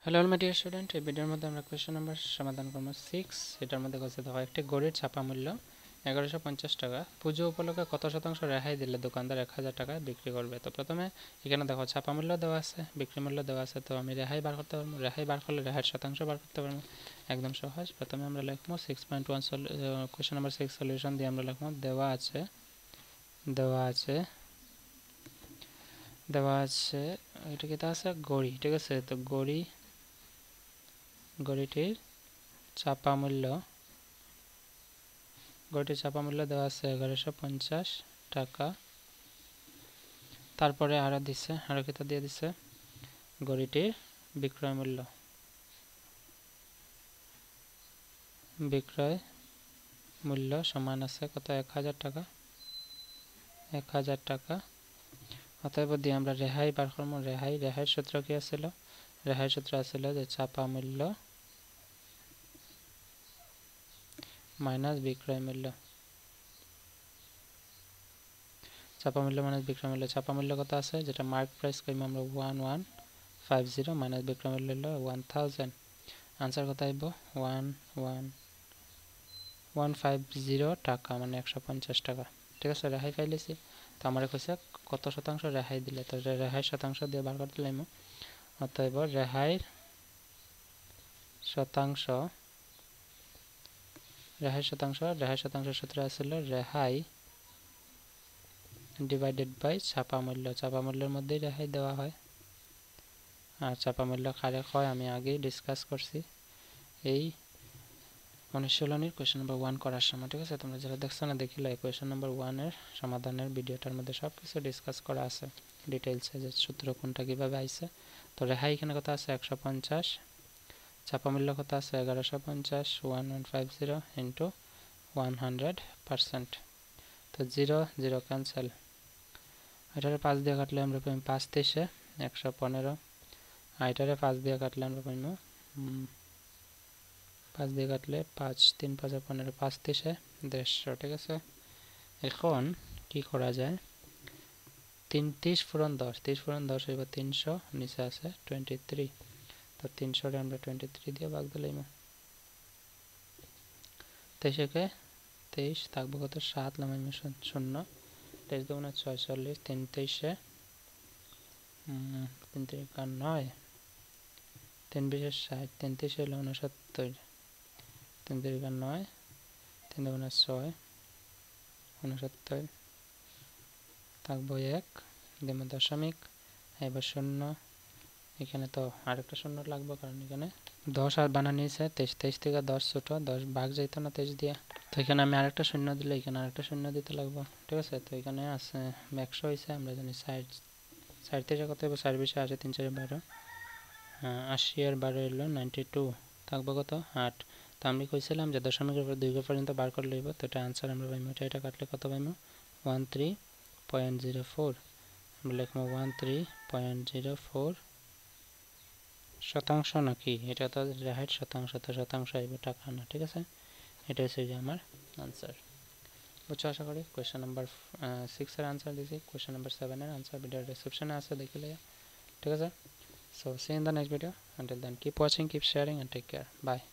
Hello my dear student, এই ভিডিওর মধ্যে আমরা কোয়েশ্চেন নাম্বার সমাধান করবো 6। এটার মধ্যে কাছে দেখো একটি ঘড়ির ছাপা মূল্য 1150 টাকা। পুজো উপলক্ষে কত শতাংশ রেহাই দিলে দোকানদার 1000 টাকায় বিক্রি করবে? তো প্রথমে এখানে দেখো ছাপা মূল্য দেওয়া আছে, বিক্রি মূল্য দেওয়া আছে, তো আমি রেহাই বার করতে পারবো। রেহাই বার করলে রেহাইয়ের শতাংশ বার করতে পারবো, একদম সহজ। প্রথমে আমরা লিখবো 6.1 কোয়েশ্চেন নাম্বার 6 সলিউশন দিয়ে আমরা লিখবো দেওয়া আছে দেওয়া আছে দেওয়া আছে এটা কি আছে ঘড়ি, ঠিক আছে। তো ঘড়িটির ছাপা মূল্য দেওয়া আছে 1150 টাকা। তারপরে আরো কিতা দিয়ে দিছে ঘড়িটির বিক্রয় মূল্য সমান আছে কত? 1000 টাকা। 1000 টাকা। অতএব দিয়ে আমরা রেহাই বার করবো। রেহাইয়ের সূত্র কি আছিল? রেহাইয়ের সূত্র আছিল যে ছাপা মূল্য মাইনাস বিক্রয় মূল্য। ছাপা মূল্য মাইনাস বিক্রয় মূল্য। ছাপা মূল্য কত আছে? যেটা মার্ক প্রাইস কইম আমরা 1150 মাইনাস বিক্রয় মূল্য হলো 1000। আনসার কত আইব? 11150 টাকা, মানে 150 টাকা, ঠিক আছে। রেহাই পাইলেছি। তো আমার কইছে কত শতাংশ রেহাই দিলে, তো রেহাই শতাংশ দিয়ে বার করতে লাইম। অতএব রেহাই শতাংশের সূত্র আছিল রেহাই ডিভাইডেড বাই ছাপা মূল্য। ছাপা মূল্যের মধ্যেই রেহাই দেওয়া হয়। আর ছাপা মূল্য কারে হয় আমি আগেই ডিসকাস করছি এই অনুশীলনীর কোয়েশ্চেন নাম্বার 1 করার সময়, ঠিক আছে। তোমরা যারা দেখছো না দেখিলে কোয়েশ্চেন নাম্বার 1 এর সমাধানের ভিডিওটার মধ্যে সব কিছু ডিসকাস করা আছে ডিটেইলসে, যে সূত্র কোনটা কিভাবে আইছে। তো রেহাই এখানে কত আছে? 150। ছাপা মূল্য কত আছে? 1150। 1150 ইন্টু 100%। তো 0 0 ক্যান্সেল। এটারে 5 দিয়ে কাটলে আমরা পাইম 5 3 115। এটারে 5 দিয়ে কাটলে আমরা পাইম 5 দিয়ে কাটলে 5 3 5 15, 5 3 150, ঠিক আছে। এখন কি করা যায়? 30 পূরণ 10, 30 পূরণ 10 হইব 300, নিচে আছে 23। তো 300 রে আমরা 23 দিয়ে ভাগ দিলাম। 23 23 থাকবো কত? 7 লামাইম 0। 23 দুগুণে 46, 3 23 3 3 9, 3 20 60, 3 23 হলো 69, 3 3 9, 3 দুগুণে 6 69, থাকবো 1, দেবো দশমিক, এবার 0। এখানে তো আরেকটা 0 লাগবে, কারণ এখানে 10 আর বানা নিয়েছে 23, 23 থেকে 10 ছোট, 10 ভাগ যাইতো না 23 দিয়ে। তো এখানে আমি আরেকটা 0 দিলে এখানে আরেকটা 0 দিতে লাগবে, ঠিক আছে। তো এখানে আছে 100 হয়েছে, আমরা জানি 60 থেকে কত হবে? 4 20 80, 3 4 12, 80 আর 12 হলো 92, থাকবো কত? 8। তো আমি কইছিলাম যে দশমিকের উপর 2 পর্যন্ত বার করে লইব। তো এটা আনসার আমরা পাইমু। এটা কাটলে কত পাইমু? 13.04। আমরা লিখবো 13.04 শতাংশ, নাকি এটা তো রেহাইয়ের শতাংশ, তো শতাংশ আইব, টাকা না, ঠিক আছে। এটা হচ্ছে যে আমার আনসার, বুঝছো আশা করি। কোয়েশ্চেন নাম্বার 6 এর আনসার দিয়েছি। কোয়েশ্চেন নাম্বার 7 এর আনসার ভিডিও ডেসক্রিপশনে আছে, দেখিলে, ঠিক আছে। So see you in the next video. Until then, keep watching, keep sharing, and take care. Bye.